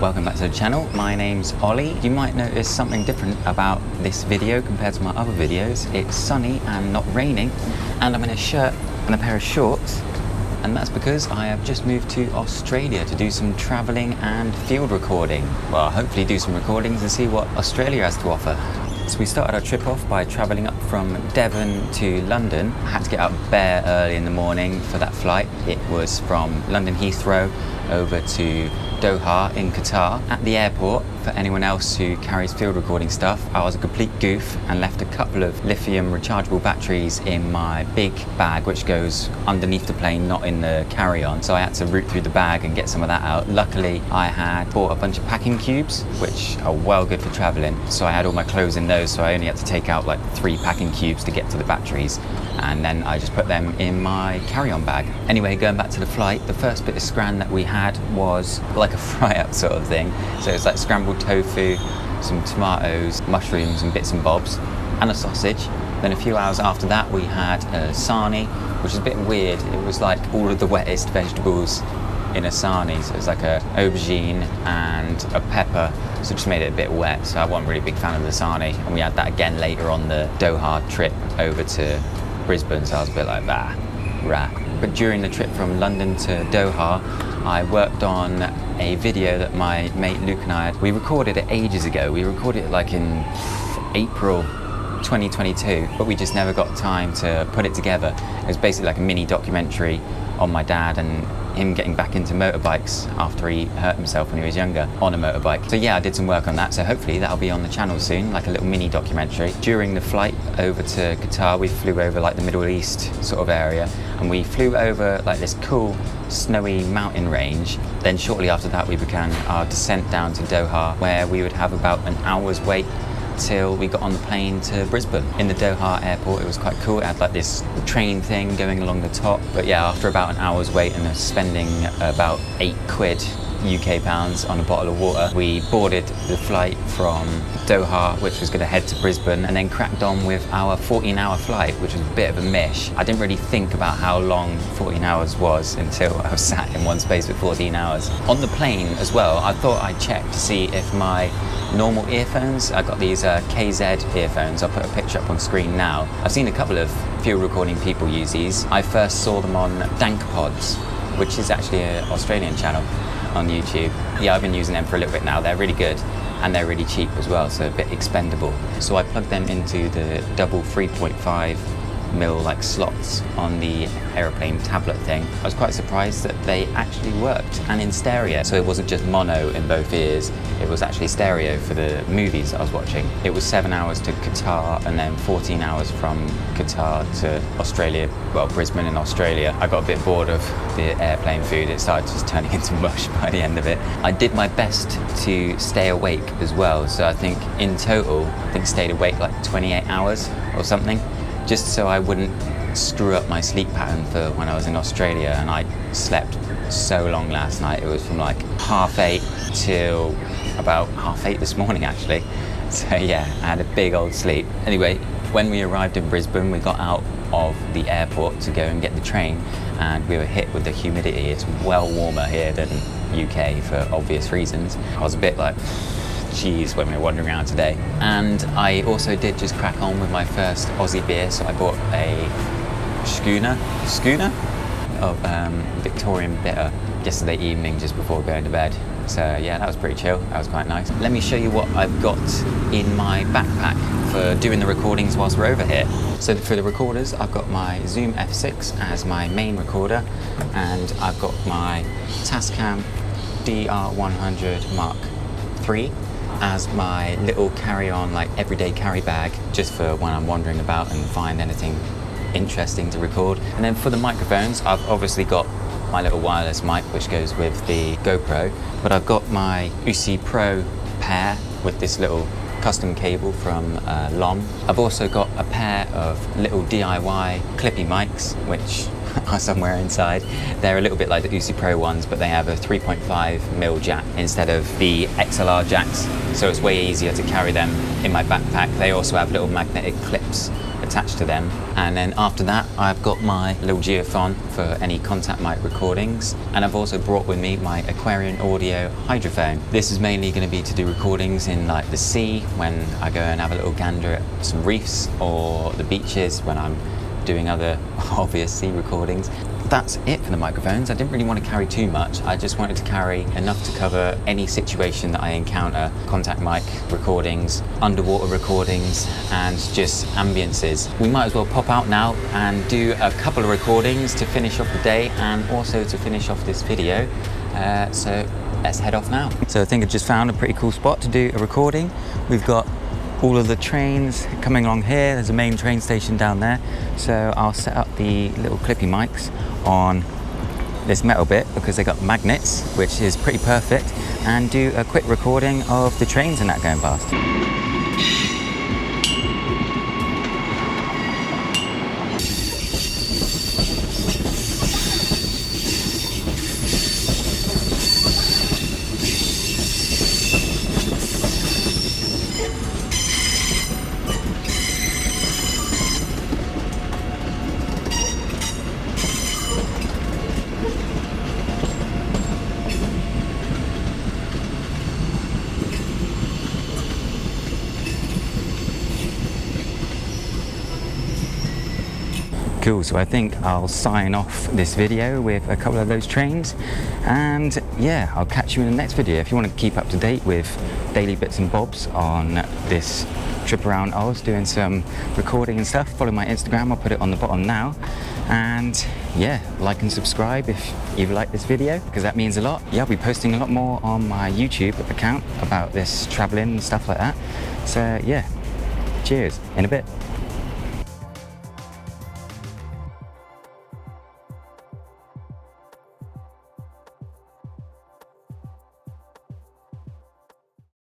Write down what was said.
welcome back to the channel. My name's Ollie. You might notice something different about this video compared to my other videos. It's sunny and not raining, and I'm in a shirt and a pair of shorts, and that's because I have just moved to Australia to do some travelling and field recording. Well, hopefully do some recordings and see what Australia has to offer. So we started our trip off by travelling up from Devon to London. I had to get up bare early in the morning for that flight. It was from London Heathrow over to Doha in Qatar. At the airport, for anyone else who carries field recording stuff, I was a complete goof and left a couple of lithium rechargeable batteries in my big bag, which goes underneath the plane, not in the carry-on. So I had to root through the bag and get some of that out. Luckily, I had bought a bunch of packing cubes, which are well good for traveling. So I had all my clothes in those, so I only had to take out like 3 packing cubes to get to the batteries. And then I just put them in my carry-on bag. Anyway, going back to the flight, the first bit of scran that we had was like a fry-up sort of thing. So it's like scrambled tofu, some tomatoes, mushrooms and bits and bobs, and a sausage. Then a few hours after that we had a sarnie, which is a bit weird. It was like all of the wettest vegetables in a sarnie. So it's like a aubergine and a pepper, so just made it a bit wet. So I wasn't really a big fan of the sarnie, and we had that again later on the Doha trip over to Brisbane, so I was a bit like, rah. But during the trip from London to Doha, I worked on a video that my mate Luke and I we recorded it ages ago. We recorded it like in April 2022, but we just never got time to put it together. It was basically like a mini documentary on my dad and him getting back into motorbikes after he hurt himself when he was younger on a motorbike. So yeah, I did some work on that, so hopefully that'll be on the channel soon, like a little mini documentary. During the flight over to Qatar, we flew over like the Middle East sort of area, and we flew over like this cool snowy mountain range. Then shortly after that we began our descent down to Doha, where we would have about an hour's wait till we got on the plane to Brisbane. In the Doha airport, it was quite cool. It had like this train thing going along the top. But yeah, after about an hour's wait and spending about £8 UK pounds on a bottle of water, we boarded the flight from Doha, which was going to head to Brisbane, and then cracked on with our 14-hour flight, which was a bit of a mish. I didn't really think about how long 14 hours was until I was sat in one space for 14 hours. On the plane as well, I thought I'd check to see if my normal earphones, I got these KZ earphones, I'll put a picture up on screen now. I've seen a couple of field recording people use these. I first saw them on DankPods, which is actually an Australian channel on YouTube. Yeah, I've been using them for a little bit now. They're really good and they're really cheap as well, so a bit expendable. So I plugged them into the double 3.5mm like slots on the aeroplane tablet thing. I was quite surprised that they actually worked, and in stereo. So it wasn't just mono in both ears, it was actually stereo for the movies that I was watching. It was 7 hours to Qatar and then 14 hours from Qatar to Australia, well, Brisbane in Australia. I got a bit bored of the airplane food. It started just turning into mush by the end of it. I did my best to stay awake as well. So I think in total, stayed awake like 28 hours or something, just so I wouldn't screw up my sleep pattern for when I was in Australia. And I slept so long last night. It was from like 8:30 till about 8:30 this morning actually. So yeah, I had a big old sleep. Anyway, when we arrived in Brisbane, we got out of the airport to go and get the train, and we were hit with the humidity. It's well warmer here than UK for obvious reasons. I was a bit like, geez, when we were wandering around today. And I also did just crack on with my first Aussie beer, so I bought a schooner of Victorian bitter yesterday evening just before going to bed. So yeah, that was pretty chill. That was quite nice. Let me show you what I've got in my backpack for doing the recordings whilst we're over here. So for the recorders, I've got my Zoom F6 as my main recorder, and I've got my Tascam DR100 Mark III as my little carry-on, like everyday carry bag, just for when I'm wandering about and find anything interesting to record. And then for the microphones, I've obviously got my little wireless mic which goes with the GoPro, but I've got my UC Pro pair with this little custom cable from Lom. I've also got a pair of little DIY clippy mics which are somewhere inside. They're a little bit like the UC Pro ones, but they have a 3.5mm jack instead of the XLR jacks, so it's way easier to carry them in my backpack. They also have little magnetic clips attached to them. And then after that, I've got my little geophone for any contact mic recordings. And I've also brought with me my Aquarian Audio hydrophone. This is mainly going to be to do recordings in like the sea when I go and have a little gander at some reefs, or the beaches when I'm doing other obvious sea recordings. That's it for the microphones. I didn't really want to carry too much. I just wanted to carry enough to cover any situation that I encounter. Contact mic recordings, underwater recordings, and just ambiences. We might as well pop out now and do a couple of recordings to finish off the day and also to finish off this video. So let's head off now. So I think I just found a pretty cool spot to do a recording. We've got all of the trains coming along here. There's a main train station down there. So I'll set up the little clippy mics on this metal bit because they got magnets, which is pretty perfect, and do a quick recording of the trains and that going past. Cool, so I think I'll sign off this video with a couple of those trains, and yeah, I'll catch you in the next video. If you want to keep up to date with daily bits and bobs on this trip around Oz, doing some recording and stuff, follow my Instagram. I'll put it on the bottom now. And yeah, like and subscribe if you've liked this video, because that means a lot. Yeah, I'll be posting a lot more on my YouTube account about this traveling and stuff like that. So yeah, cheers, in a bit.